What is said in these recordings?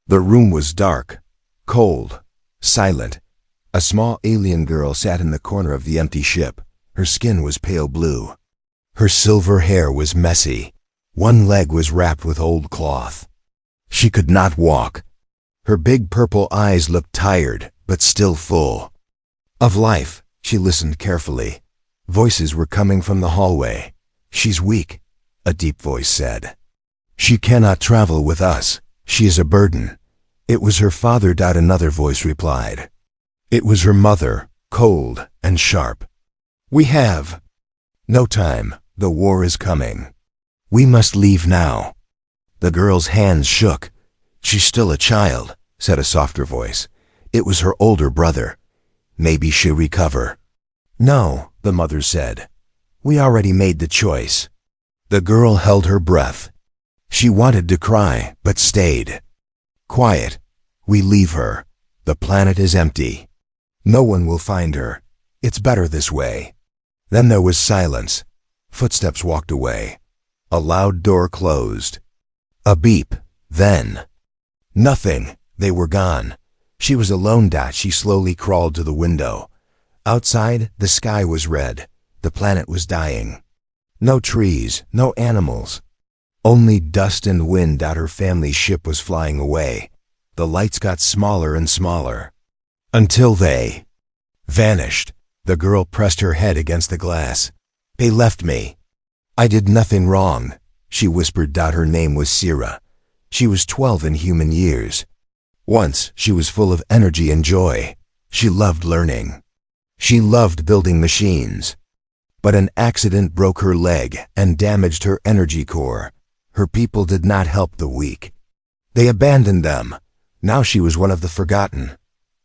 The room was dark, cold, silent. A small alien girl sat in the corner of the empty ship. Her skin was pale blue. Her silver hair was messy. One leg was wrapped with old cloth. She could not walk. Her big purple eyes looked tired, but still full of life. She listened carefully. Voices were coming from the hallway. "She's weak," a deep voice said. "She cannot travel with us. She is a burden." It was her father. Another voice replied. It was her mother, cold and sharp. "We have no time. The war is coming. We must leave now." The girl's hands shook. "She's still a child," said a softer voice. It was her older brother. "Maybe she'll recover." "No," the mother said. "We already made the choice." The girl held her breath. She wanted to cry, but stayed. "Quiet. We leave her. The planet is empty. No one will find her. It's better this way." Then there was silence. Footsteps walked away. A loud door closed. A beep. Then nothing. They were gone. She was alone. She slowly crawled to the window. Outside, the sky was red. The planet was dying. No trees, no animals. Only dust and wind. Her family's ship was flying away. The lights got smaller and smaller, until they vanished. The girl pressed her head against the glass. "They left me. I did nothing wrong," she whispered. Her name was Sira. She was 12 in human years. Once, she was full of energy and joy. She loved learning. She loved building machines. But an accident broke her leg and damaged her energy core. Her people did not help the weak. They abandoned them. Now she was one of the forgotten.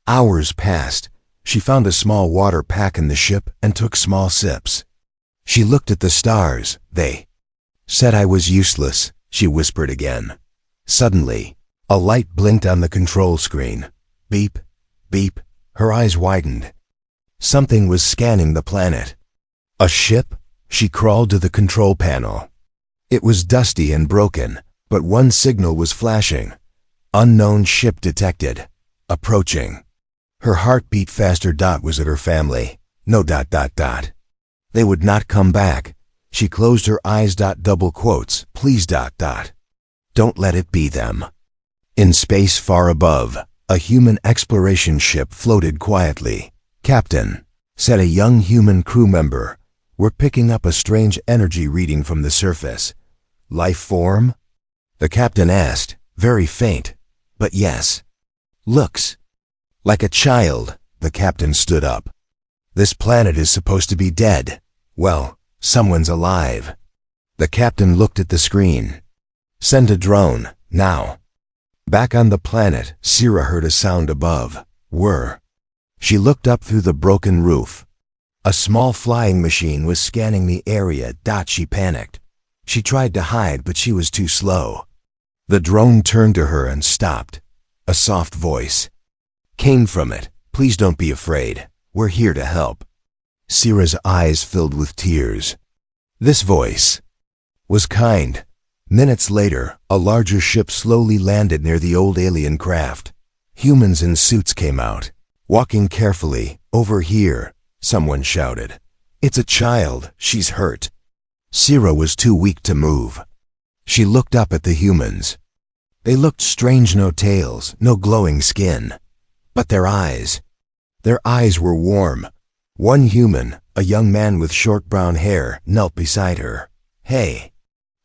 Hours passed. She found a small water pack in the ship and took small sips. She looked at the stars. "They said I was useless," she whispered again. Suddenly, a light blinked on the control screen. Beep, beep. Her eyes widened. Something was scanning the planet. A ship? She crawled to the control panel. It was dusty and broken, but one signal was flashing. "Unknown ship detected. Approaching." Her heart beat faster. Was it her family? No. They would not come back. She closed her eyes. Double quotes. "Please. Don't let it be them." In space far above, a human exploration ship floated quietly. "Captain," said a young human crew member, "we're picking up a strange energy reading from the surface." "Life form?" the captain asked. "Very faint, but yes. Looks like a child." The captain stood up. "This planet is supposed to be dead. Well, someone's alive." The captain looked at the screen. "Send a drone, now." Back on the planet, Sira heard a sound above. Whir. She looked up through the broken roof. A small flying machine was scanning the area. She panicked. She tried to hide, but she was too slow. The drone turned to her and stopped. A soft voice came from it. "Please don't be afraid. We're here to help." Sira's eyes filled with tears. This voice was kind. Minutes later, a larger ship slowly landed near the old alien craft. Humans in suits came out, walking carefully. "Over here," someone shouted. "It's a child. She's hurt." Sira was too weak to move. She looked up at the humans. They looked strange. No tails, no glowing skin. But their eyes were warm. One human, a young man with short brown hair, knelt beside her. "Hey,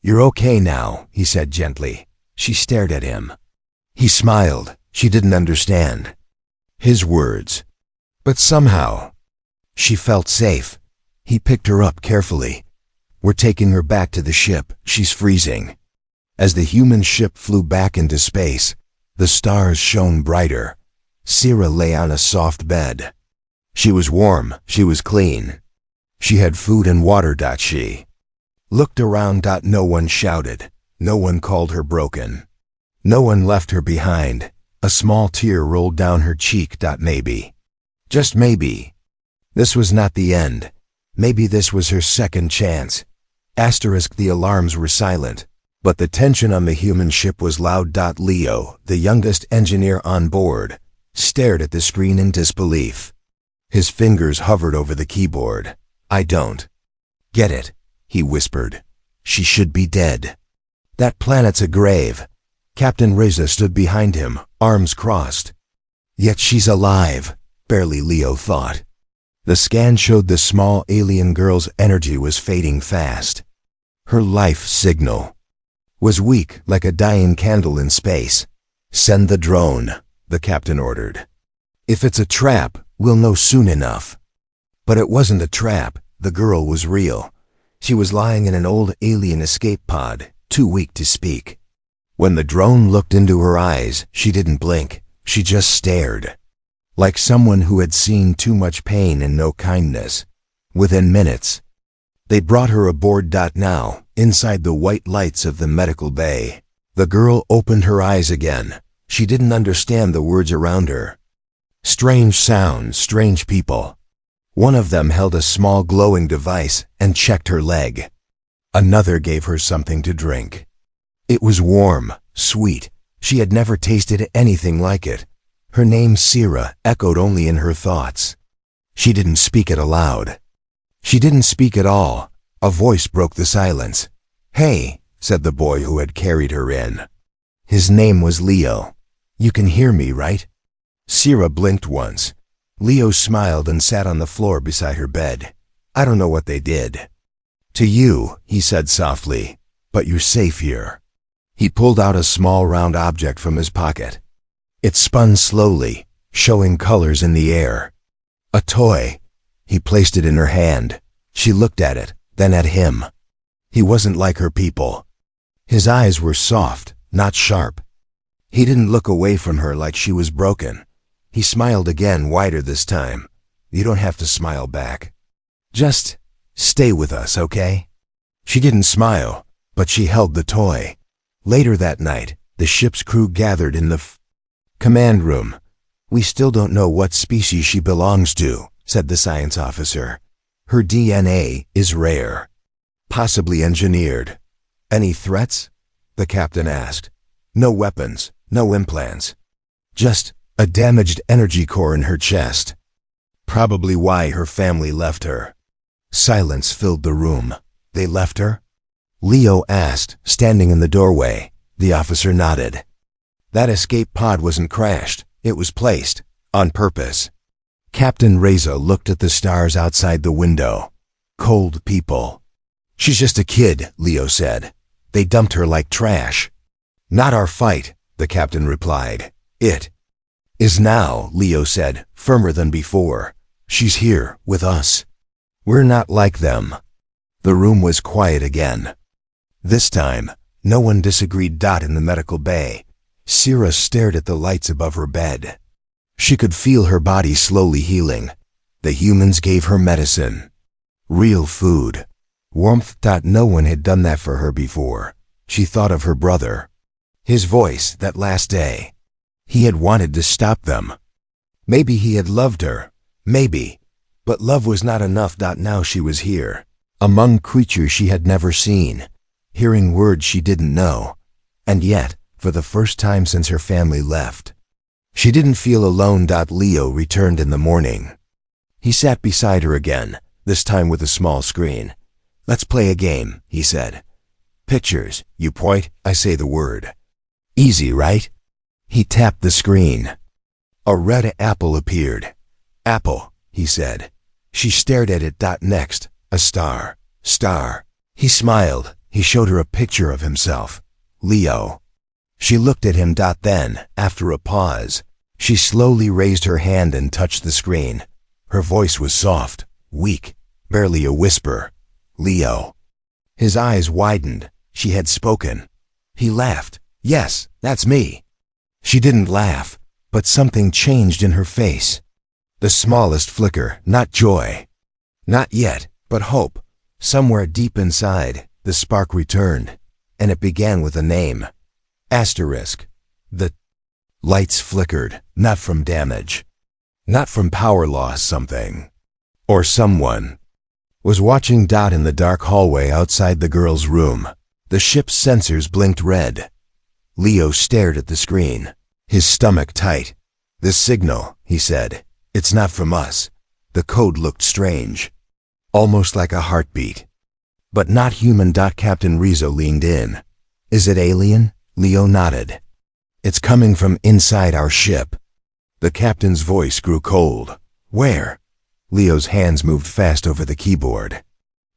you're okay now," he said gently. She stared at him. He smiled. She didn't understand his words, but somehow she felt safe. He picked her up carefully. "We're taking her back to the ship. She's freezing." As the human ship flew back into space, the stars shone brighter. Sira lay on a soft bed. She was warm. She was clean. She had food and water. She looked around. No one shouted. No one called her broken. No one left her behind. A small tear rolled down her cheek. Maybe, just maybe, this was not the end. Maybe this was her second chance. The alarms were silent. But the tension on the human ship was loud. Leo, the youngest engineer on board, stared at the screen in disbelief. His fingers hovered over the keyboard. "I don't get it," he whispered. "She should be dead. That planet's a grave." Captain Reza stood behind him, arms crossed. "Yet she's alive," barely Leo thought. The scan showed the small alien girl's energy was fading fast. Her life signal was weak, like a dying candle in space. "Send the drone," the captain ordered. "If it's a trap, we'll know soon enough." But it wasn't a trap. The girl was real. She was lying in an old alien escape pod, too weak to speak. When the drone looked into her eyes, she didn't blink. She just stared, like someone who had seen too much pain and no kindness. Within minutes, they brought her aboard. Now, inside the white lights of the medical bay, the girl opened her eyes again. She didn't understand the words around her. Strange sounds, strange people. One of them held a small glowing device and checked her leg. Another gave her something to drink. It was warm, sweet. She had never tasted anything like it. Her name, Sira, echoed only in her thoughts. She didn't speak it aloud. She didn't speak at all. A voice broke the silence. "Hey," said the boy who had carried her in. His name was Leo. "You can hear me, right?" Sira blinked once. Leo smiled and sat on the floor beside her bed. "I don't know what they did to you," he said softly, "but you're safe here." He pulled out a small round object from his pocket. It spun slowly, showing colors in the air. A toy. He placed it in her hand. She looked at it, then at him. He wasn't like her people. His eyes were soft, not sharp. He didn't look away from her like she was broken. He smiled again, wider this time. "You don't have to smile back. Just stay with us, okay?" She didn't smile, but she held the toy. Later that night, the ship's crew gathered in the command room. "We still don't know what species she belongs to," said the science officer. "Her DNA is rare, possibly engineered." "Any threats?" the captain asked. "No weapons, no implants. Just a damaged energy core in her chest. Probably why her family left her." Silence filled the room. "They left her?" Leo asked, standing in the doorway. The officer nodded. "That escape pod wasn't crashed. It was placed, on purpose." Captain Reza looked at the stars outside the window. "Cold people." "She's just a kid," Leo said. "They dumped her like trash." "Not our fight," the captain replied. "It is now," Leo said, firmer than before. "She's here, with us. We're not like them." The room was quiet again. This time, no one disagreed. In the medical bay, Sira stared at the lights above her bed. She could feel her body slowly healing. The humans gave her medicine. Real food. Warmth. No one had done that for her before. She thought of her brother. His voice, that last day. He had wanted to stop them. Maybe he had loved her. Maybe. But love was not enough. Now she was here, among creatures she had never seen, hearing words she didn't know. And yet, for the first time since her family left, she didn't feel alone. Leo returned in the morning. He sat beside her again, this time with a small screen. "Let's play a game," he said. "Pictures. You point, I say the word. Easy, right?" He tapped the screen. A red apple appeared. "Apple," he said. She stared at it. Next, a star. Star. He smiled. He showed her a picture of himself. Leo. She looked at him. Then, after a pause, she slowly raised her hand and touched the screen. Her voice was soft, weak, barely a whisper. "Leo." His eyes widened. She had spoken. He laughed. "Yes, that's me." She didn't laugh, but something changed in her face. The smallest flicker, not joy. Not yet, but hope. Somewhere deep inside, the spark returned, and it began with a name. Asterisk. The lights flickered, not from damage, not from power loss. Something, or someone, was watching. In the dark hallway outside the girl's room, The ship's sensors blinked red. Leo stared at the screen, his stomach tight. "This signal," he said. "It's not from us." The code looked strange, almost like a heartbeat. "But not human." Captain Rizzo leaned in. "Is it alien?" Leo nodded. "It's coming from inside our ship." The captain's voice grew cold. "Where?" Leo's hands moved fast over the keyboard.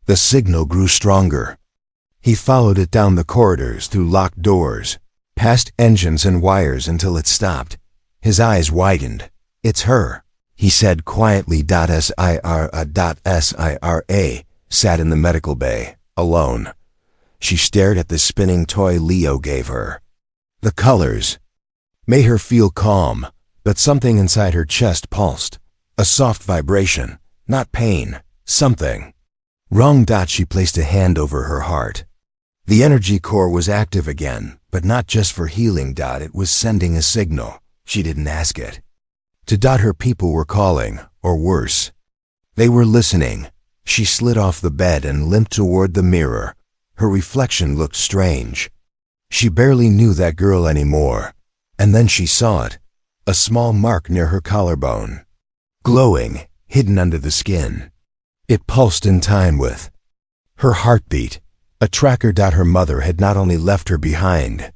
The signal grew stronger. He followed it down the corridors, through locked doors, past engines and wires until it stopped. His eyes widened. "It's her," he said quietly. Sira sat in the medical bay, alone. She stared at the spinning toy Leo gave her. The colors made her feel calm, but something inside her chest pulsed. A soft vibration, not pain, something wrong. She placed a hand over her heart. The energy core was active again, but not just for healing. It was sending a signal. She didn't ask it. To her people were calling, or worse. They were listening. She slid off the bed and limped toward the mirror. Her reflection looked strange. She barely knew that girl anymore. And then she saw it. A small mark near her collarbone. Glowing, hidden under the skin. It pulsed in time with her heartbeat. A tracker. Her mother had not only left her behind,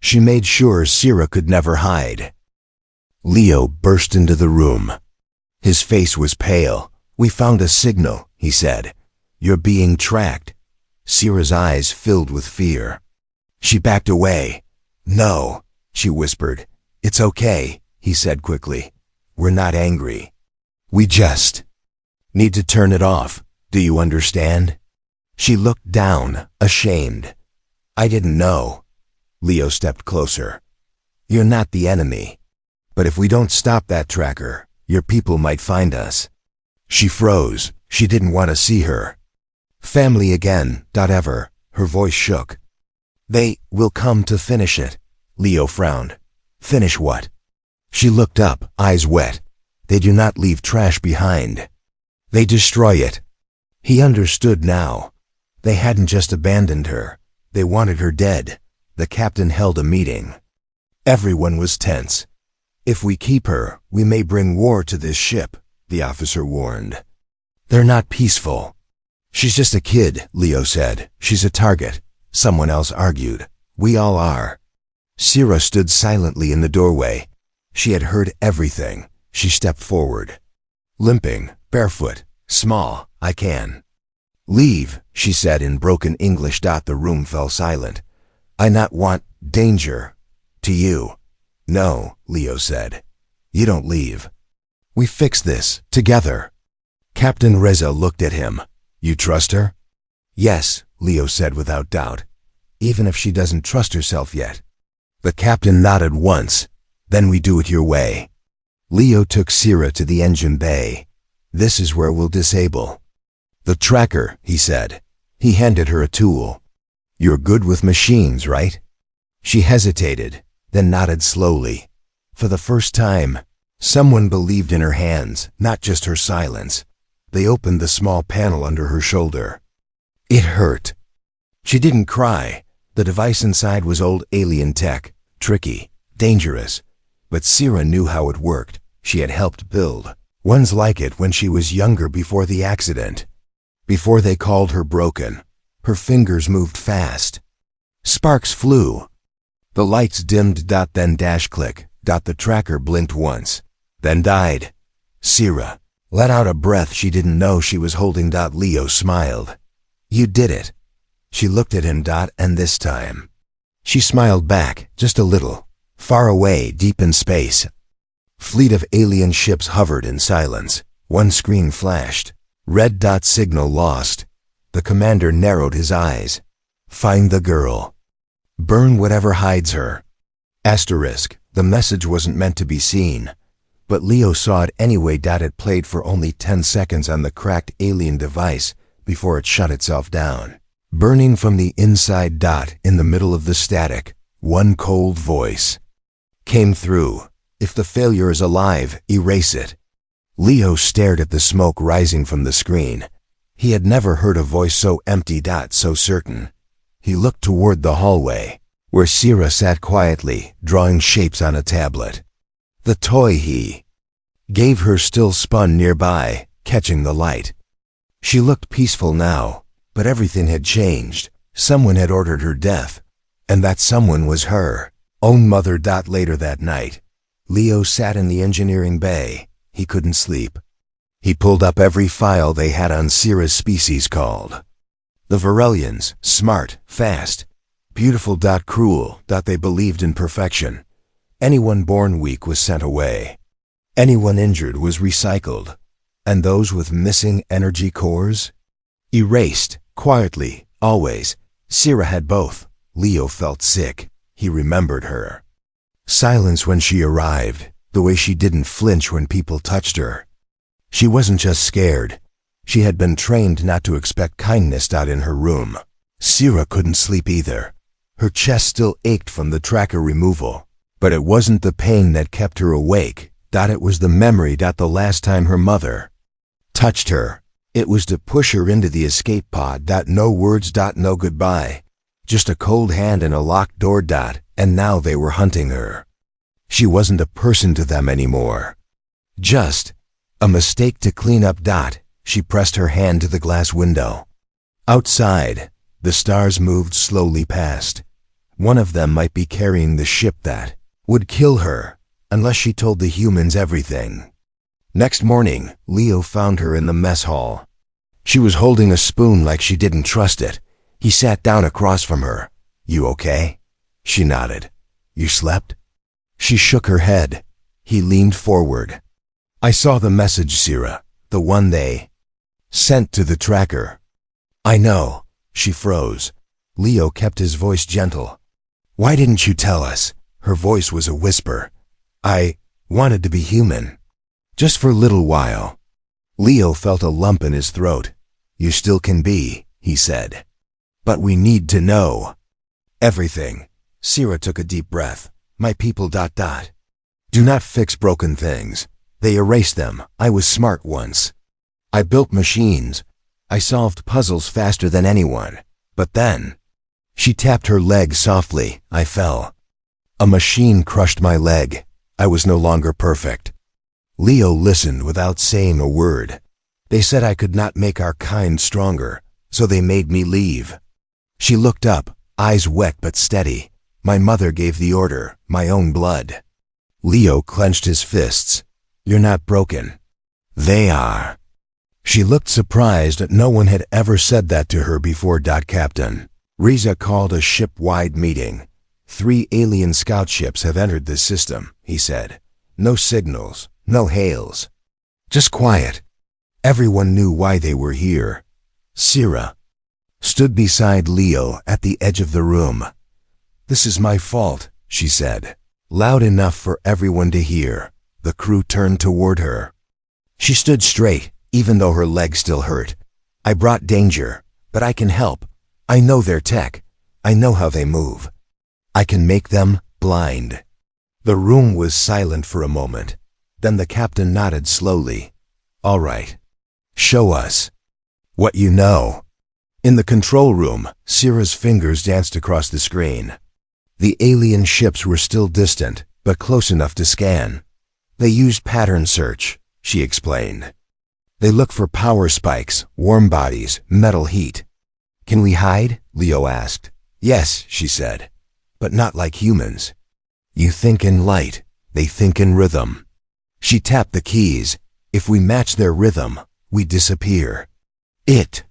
she made sure Sira could never hide. Leo burst into the room. His face was pale. "We found a signal," he said. "You're being tracked." Sira's eyes filled with fear. She backed away. "No," she whispered. "It's okay," he said quickly. "We're not angry. We just need to turn it off. Do you understand?" She looked down, ashamed. "I didn't know." Leo stepped closer. "You're not the enemy. But if we don't stop that tracker, your people might find us." She froze. She didn't want to see her family again. Ever. Her voice shook. "They will come to finish it." Leo frowned. "Finish what?" She looked up, eyes wet. "They do not leave trash behind. They destroy it." He understood now. They hadn't just abandoned her. They wanted her dead. The captain held a meeting. Everyone was tense. "If we keep her, we may bring war to this ship," the officer warned. "They're not peaceful." "She's just a kid," Leo said. "She's a target." Someone else argued. "We all are." Sira stood silently in the doorway. She had heard everything. She stepped forward. Limping, barefoot, small. "I can leave," she said in broken English. The room fell silent. "I not want danger to you." "No," Leo said. "You don't leave. We fix this together." Captain Reza looked at him. "You trust her?" "Yes," Leo said without doubt. "Even if she doesn't trust herself yet." The captain nodded once. "Then we do it your way." Leo took Sira to the engine bay. "This is where we'll disable the tracker," he said. He handed her a tool. "You're good with machines, right?" She hesitated, then nodded slowly. For the first time, someone believed in her hands, not just her silence. They opened the small panel under her shoulder. It hurt. She didn't cry. The device inside was old alien tech, tricky, dangerous. But Sira knew how it worked. She had helped build ones like it when she was younger, before the accident. Before they called her broken. Her fingers moved fast. Sparks flew. The lights dimmed. Then dash click. The tracker blinked once, then died. Sira let out a breath she didn't know she was holding. Leo smiled. "You did it." She looked at him. And this time, she smiled back, just a little. Far away, deep in space, fleet of alien ships hovered in silence. One screen flashed. Red. Signal lost. The commander narrowed his eyes. "Find the girl. Burn whatever hides her." Asterisk. The message wasn't meant to be seen. But Leo saw it anyway. It played for only 10 seconds on the cracked alien device before it shut itself down. Burning from the inside. In the middle of the static, one cold voice came through. "If the failure is alive, erase it." Leo stared at the smoke rising from the screen. He had never heard a voice so empty. So certain. He looked toward the hallway, where Sierra sat quietly, drawing shapes on a tablet. The toy he gave her still spun nearby, catching the light. She looked peaceful now, but everything had changed. Someone had ordered her death, and that someone was her own mother. Later that night, Leo sat in the engineering bay. He couldn't sleep. He pulled up every file they had on Sierra's species called. The Varelians, smart, fast, beautiful. Cruel. They believed in perfection. Anyone born weak was sent away. Anyone injured was recycled. And those with missing energy cores? Erased, quietly, always. Sierra had both. Leo felt sick. He remembered her silence when she arrived, the way she didn't flinch when people touched her. She wasn't just scared. She had been trained not to expect kindness. In her room, Sierra couldn't sleep either. Her chest still ached from the tracker removal. But it wasn't the pain that kept her awake. It was the memory. The last time her mother touched her, it was to push her into the escape pod. No words. No goodbye. Just a cold hand and a locked door. And now they were hunting her. She wasn't a person to them anymore. Just a mistake to clean up. She pressed her hand to the glass window. Outside, the stars moved slowly past. One of them might be carrying the ship that would kill her, unless she told the humans everything. Next morning, Leo found her in the mess hall. She was holding a spoon like she didn't trust it. He sat down across from her. "You okay?" She nodded. "You slept?" She shook her head. He leaned forward. "I saw the message, Sierra. The one they sent to the tracker." "I know." She froze. Leo kept his voice gentle. "Why didn't you tell us?" Her voice was a whisper. "I wanted to be human. Just for a little while." Leo felt a lump in his throat. "You still can be," he said. "But we need to know everything." Sierra took a deep breath. "My people... do not fix broken things. They erase them. I was smart once. I built machines. I solved puzzles faster than anyone. But then..." She tapped her leg softly. "I fell. A machine crushed my leg. I was no longer perfect." Leo listened without saying a word. "They said I could not make our kind stronger, so they made me leave." She looked up, eyes wet but steady. "My mother gave the order, my own blood." Leo clenched his fists. "You're not broken. They are." She looked surprised that no one had ever said that to her before. Captain Riza called a ship-wide meeting. 3 alien scout ships have entered this system, he said. No signals, no hails. Just quiet. Everyone knew why they were here. Sierra stood beside Leo at the edge of the room. "This is my fault," she said, loud enough for everyone to hear. The crew turned toward her. She stood straight, even though her leg still hurt. "I brought danger, but I can help. I know their tech. I know how they move. I can make them blind." The room was silent for a moment. Then the captain nodded slowly. "All right. Show us what you know." In the control room, Sierra's fingers danced across the screen. The alien ships were still distant, but close enough to scan. "They used pattern search," she explained. "They look for power spikes, warm bodies, metal heat." "Can we hide?" Leo asked. "Yes," she said, "but not like humans. You think in light, they think in rhythm." She tapped the keys. "If we match their rhythm, we disappear." It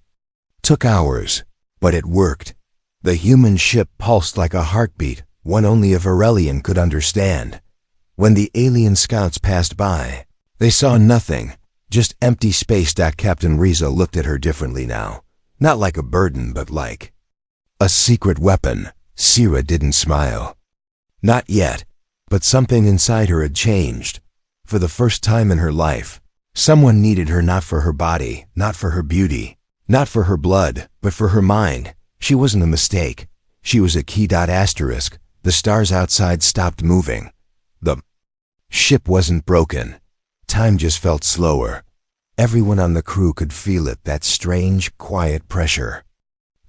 took hours, but it worked. The human ship pulsed like a heartbeat, one only a Varelian could understand. When the alien scouts passed by, they saw nothing, just empty space. Captain Riza looked at her differently now. Not like a burden, but like a secret weapon. Sierra didn't smile. Not yet, but something inside her had changed. For the first time in her life, someone needed her, not for her body, not for her beauty, not for her blood, but for her mind. She wasn't a mistake. She was a key. Asterisk. The stars outside stopped moving. The ship wasn't broken. Time just felt slower. Everyone on the crew could feel it, that strange, quiet pressure.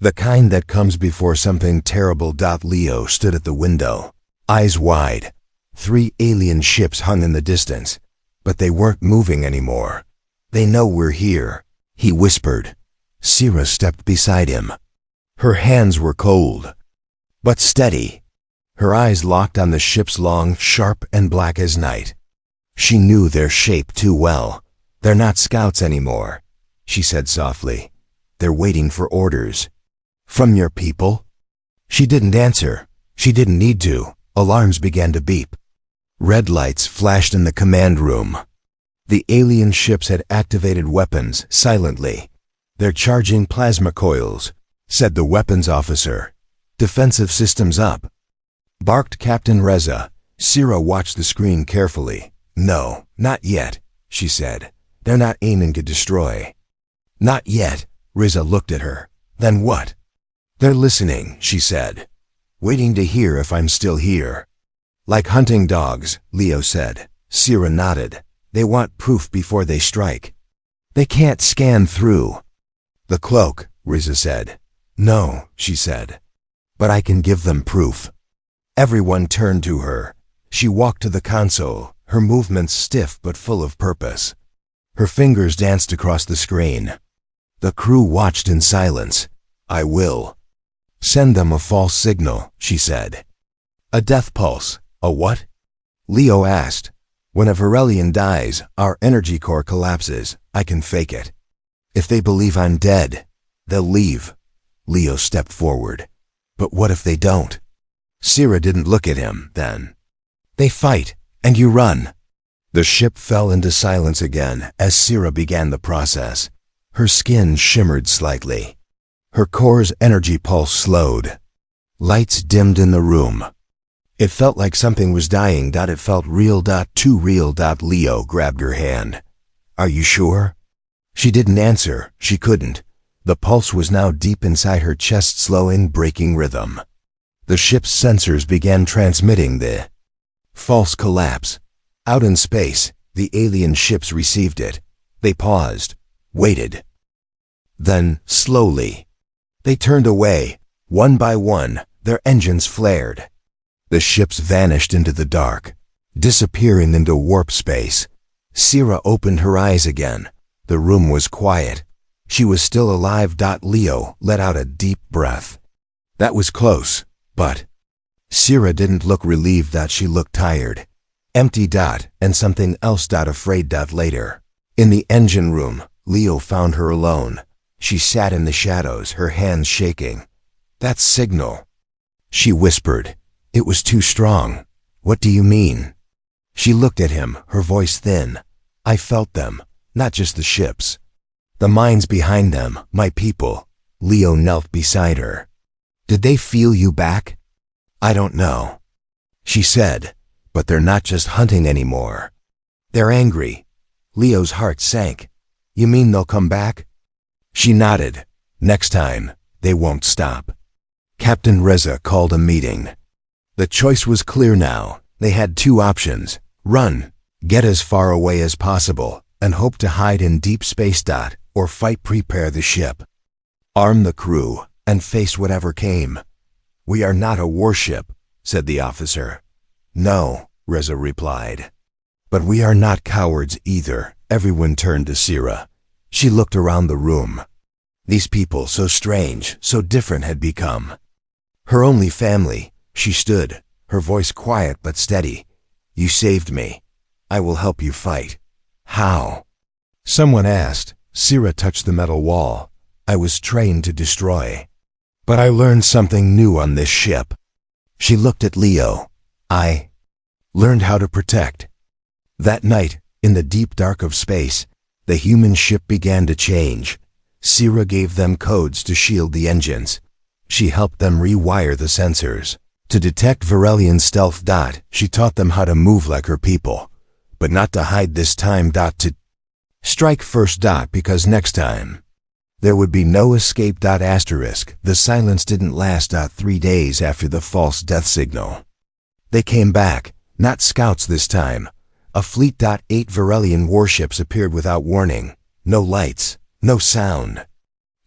The kind that comes before something terrible. Leo stood at the window, eyes wide. 3 alien ships hung in the distance, but they weren't moving anymore. They know we're here, he whispered. Sierra stepped beside him. Her hands were cold, but steady. Her eyes locked on the ships, long, sharp, and black as night. She knew their shape too well. They're not scouts anymore, she said softly. They're waiting for orders. From your people? She didn't answer. She didn't need to. Alarms began to beep. Red lights flashed in the command room. The alien ships had activated weapons silently. They're charging plasma coils, said the weapons officer. Defensive systems up, barked Captain Reza. Sierra watched the screen carefully. No, not yet, she said. They're not aiming to destroy. Not yet, Reza looked at her. Then what? They're listening, she said. Waiting to hear if I'm still here. Like hunting dogs, Leo said. Sierra nodded. They want proof before they strike. They can't scan through the cloak, Reza said. No, she said. But I can give them proof. Everyone turned to her. She walked to the console, her movements stiff but full of purpose. Her fingers danced across the screen. The crew watched in silence. I will send them a false signal, she said. A death pulse. A what? Leo asked. When a Varelian dies, our energy core collapses. I can fake it. If they believe I'm dead, they'll leave. Leo stepped forward. But what if they don't? Sierra didn't look at him then. They fight, and you run. The ship fell into silence again as Sierra began the process. Her skin shimmered slightly. Her core's energy pulse slowed. Lights dimmed in the room. It felt like something was dying. It felt real. Too real. Leo grabbed her hand. Are you sure? She didn't answer. She couldn't. The pulse was now deep inside her chest, slowing, breaking rhythm. The ship's sensors began transmitting the false collapse. Out in space, the alien ships received it. They paused, waited. Then, slowly, they turned away. One by one, their engines flared. The ships vanished into the dark, disappearing into warp space. Sierra opened her eyes again. The room was quiet. She was still alive. Leo let out a deep breath. That was close, but Sierra didn't look relieved. She looked tired. Empty. And something else. Afraid. Later, in the engine room, Leo found her alone. She sat in the shadows, her hands shaking. That signal, she whispered. It was too strong. What do you mean? She looked at him, her voice thin. I felt them, not just the ships. The minds behind them, my people. Leo knelt beside her. Did they feel you back? I don't know, she said, but they're not just hunting anymore. They're angry. Leo's heart sank. You mean they'll come back? She nodded. Next time, they won't stop. Captain Reza called a meeting. The choice was clear now. They had 2 options. Run, get as far away as possible, and hope to hide in deep space. Or fight, prepare the ship. Arm the crew, and face whatever came. We are not a warship, said the officer. No, Reza replied. But we are not cowards either. Everyone turned to Sierra. She looked around the room. These people, so strange, so different, had become her only family. She stood, her voice quiet but steady. You saved me. I will help you fight. How? Someone asked. Sierra touched the metal wall. I was trained to destroy. But I learned something new on this ship. She looked at Leo. I learned how to protect. That night, in the deep dark of space, the human ship began to change. Sierra gave them codes to shield the engines. She helped them rewire the sensors to detect Varelian stealth. She taught them how to move like her people, but not to hide this time. To strike first. Because next time, there would be no escape. Asterisk. The silence didn't last. 3 days after the false death signal, they came back, not scouts this time. A fleet. 8 Varelian warships appeared without warning. No lights, no sound.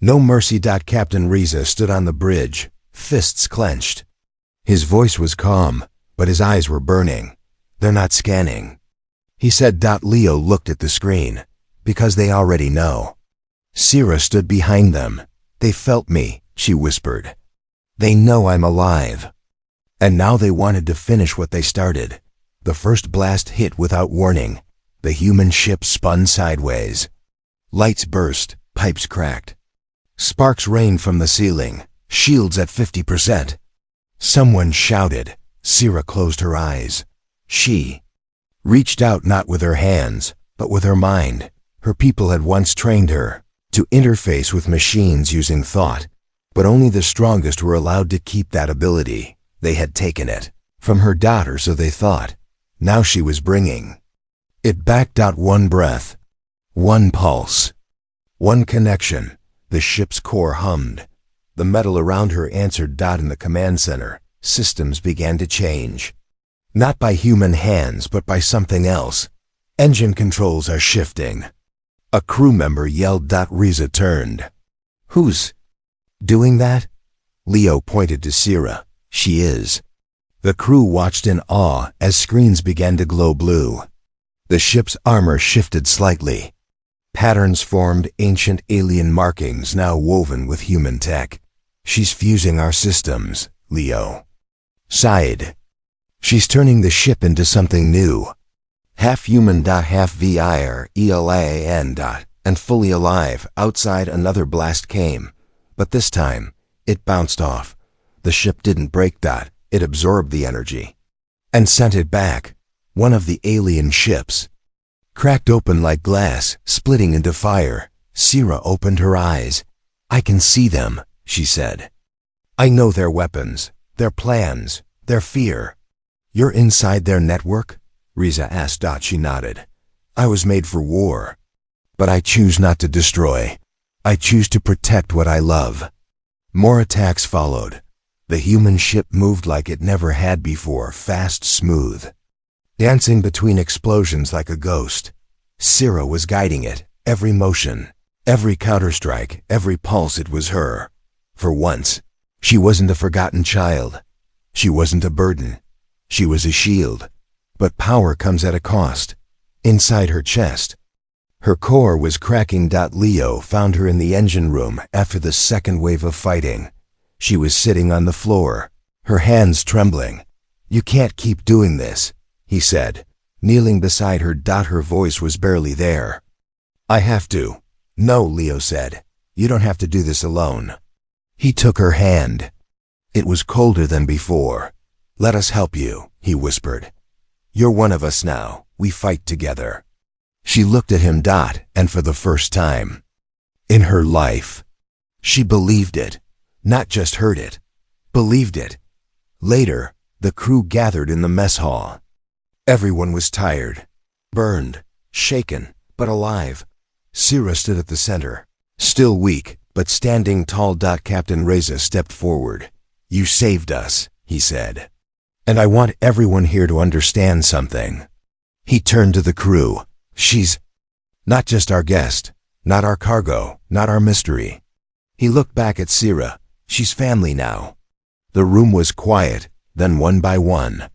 No mercy. Captain Reza stood on the bridge, fists clenched. His voice was calm, but his eyes were burning. They're not scanning, he said. Leo looked at the screen. Because they already know. Sira stood behind them. They felt me, she whispered. They know I'm alive. And now they wanted to finish what they started. The first blast hit without warning. The human ship spun sideways. Lights burst, pipes cracked. Sparks rained from the ceiling, shields at 50%. Someone shouted. Sira closed her eyes. She reached out not with her hands, but with her mind. Her people had once trained her to interface with machines using thought, but only the strongest were allowed to keep that ability. They had taken it from her daughter, so they thought. Now she was bringing it back. One breath, one pulse, one connection. The ship's core hummed. The metal around her answered. In the command center, systems began to change. Not by human hands, but by something else. Engine controls are shifting. A crew member yelled. Reza turned. Who's doing that? Leo pointed to Sira. She is. The crew watched in awe as screens began to glow blue. The ship's armor shifted slightly. Patterns formed, ancient alien markings now woven with human tech. She's fusing our systems, Leo sighed. She's turning the ship into something new. Half human, half VIR, ELAN, and fully alive. Outside, another blast came. But this time, it bounced off. The ship didn't break. It absorbed the energy and sent it back. One of the alien ships cracked open like glass, splitting into fire. Sira opened her eyes. I can see them, she said. I know their weapons, their plans, their fear. You're inside their network? Reza asked. She nodded. I was made for war. But I choose not to destroy. I choose to protect what I love. More attacks followed. The human ship moved like it never had before, fast, smooth, dancing between explosions like a ghost. Sira was guiding it, every motion, every counterstrike, every pulse. It was her. For once, she wasn't a forgotten child. She wasn't a burden. She was a shield. But power comes at a cost. Inside her chest, her core was cracking. Leo found her in the engine room after the second wave of fighting. She was sitting on the floor, her hands trembling. You can't keep doing this, he said, kneeling beside her. Her voice was barely there. I have to. No, Leo said. You don't have to do this alone. He took her hand. It was colder than before. Let us help you, he whispered. You're one of us now. We fight together. She looked at him. And for the first time in her life, she believed it. Not just heard it, believed it. Later, the crew gathered in the mess hall. Everyone was tired, burned, shaken, but alive. Sira stood at the center, still weak, but standing tall. Captain Reza stepped forward. You saved us, he said. And I want everyone here to understand something. He turned to the crew. She's not just our guest, not our cargo, not our mystery. He looked back at Sira. She's family now. The room was quiet, then one by one.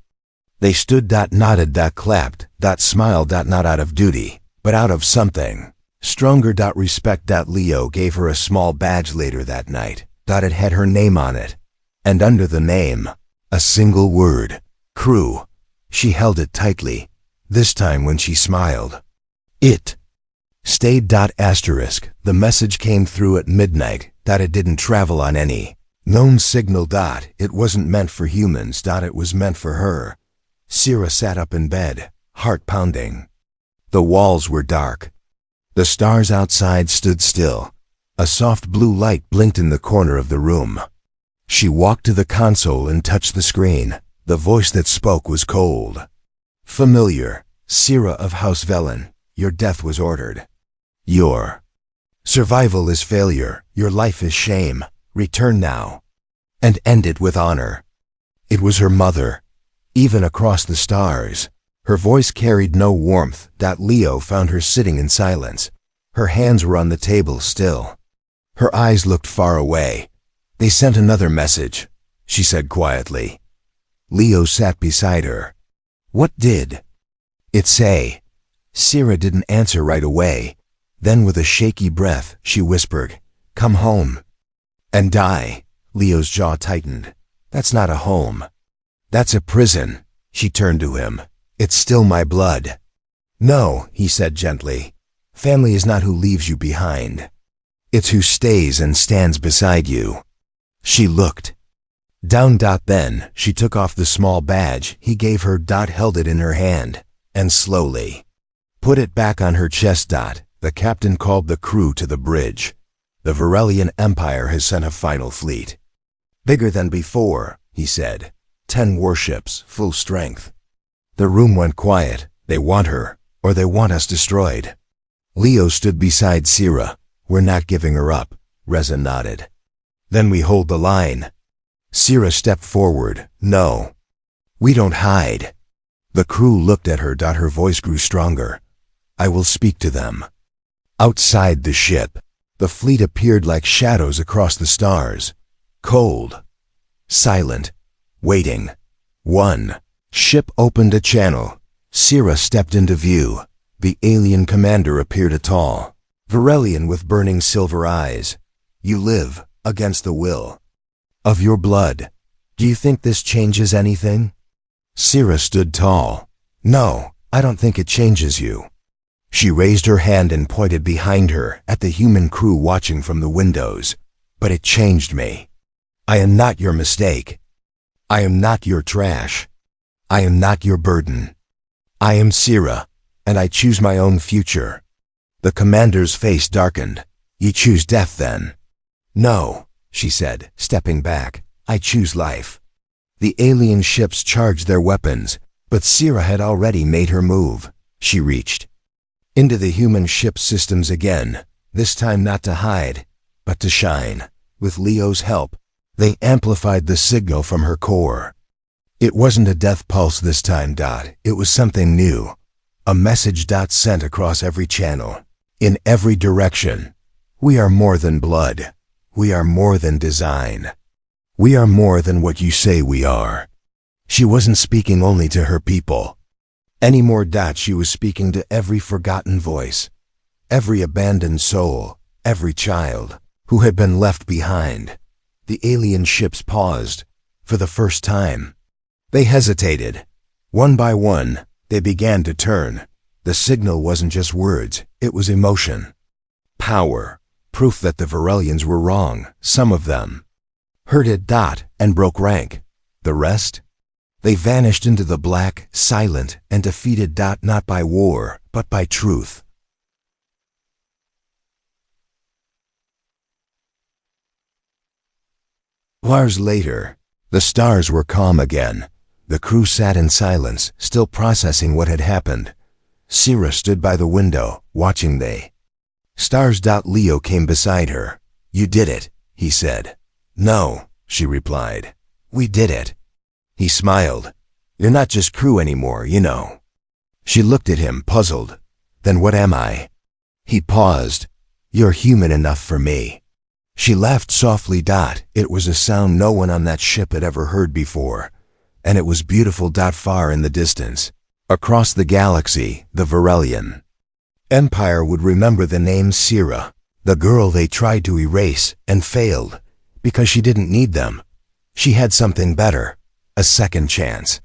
They stood. Nodded. Clapped. Smiled. Not out of duty, but out of something stronger. Respect. Leo gave her a small badge later that night. It had her name on it. And under the name, a single word. Crew. She held it tightly. This time when she smiled, it stayed. The message came through at midnight. It didn't travel on any known signal. It wasn't meant for humans. It was meant for her. Sira sat up in bed, heart pounding. The walls were dark. The stars outside stood still. A soft blue light blinked in the corner of the room. She walked to the console and touched the screen. The voice that spoke was cold. Familiar. Sira of House Velen, your death was ordered. Your survival is failure. Your life is shame. Return now. And end it with honor. It was her mother. Even across the stars, her voice carried no warmth. Leo found her sitting in silence. Her hands were on the table still. Her eyes looked far away. They sent another message, she said quietly. Leo sat beside her. What did it say? Sira didn't answer right away. Then with a shaky breath, she whispered, "Come home." "And die." Leo's jaw tightened. "That's not a home. That's a prison." She turned to him. "It's still my blood." "No," he said gently. "Family is not who leaves you behind. It's who stays and stands beside you." She looked down. Then she took off the small badge he gave her. Held it in her hand and slowly put it back on her chest. The captain called the crew to the bridge. "The Varelian Empire has sent a final fleet. Bigger than before," he said. 10 warships, full strength." The room went quiet. "They want her, or they want us destroyed." Leo stood beside Sira. "We're not giving her up," Reza nodded. "Then we hold the line." Sira stepped forward. "No. We don't hide." The crew looked at her. Her voice grew stronger. "I will speak to them." Outside the ship, the fleet appeared like shadows across the stars. Cold. Silent. Waiting. One ship opened a channel. Sira stepped into view. The alien commander appeared, a tall Varelian with burning silver eyes. "You live against the will of your blood. Do you think this changes anything?" Sira stood tall. "No, I don't think it changes you." She raised her hand and pointed behind her at the human crew watching from the windows. "But it changed me. I am not your mistake. I am not your trash. I am not your burden. I am Sira, and I choose my own future." The commander's face darkened. "You choose death then?" "No," she said, stepping back. "I choose life." The alien ships charged their weapons, but Sira had already made her move. She reached into the human ship systems again, this time not to hide, but to shine. With Leo's help, they amplified the signal from her core. It wasn't a death pulse this time. It was something new. A message sent across every channel, in every direction. "We are more than blood. We are more than design. We are more than what you say we are." She wasn't speaking only to her people anymore. She was speaking to every forgotten voice, every abandoned soul, every child who had been left behind. The alien ships paused. For the first time, they hesitated. One by one, they began to turn. The signal wasn't just words, it was emotion. Power. Proof that the Varelians were wrong. Some of them heard it and broke rank. The rest? They vanished into the black, silent, and defeated. Not by war, but by truth. Hours later, the stars were calm again. The crew sat in silence, still processing what had happened. Sira stood by the window, watching the stars. Leo came beside her. "You did it," he said. "No," she replied. "We did it." He smiled. "You're not just crew anymore, you know." She looked at him, puzzled. "Then what am I?" He paused. "You're human enough for me." She laughed softly. It was a sound no one on that ship had ever heard before, and it was beautiful. Far in the distance, across the galaxy, the Varelian Empire would remember the name Sira, the girl they tried to erase and failed, because she didn't need them. She had something better, a second chance.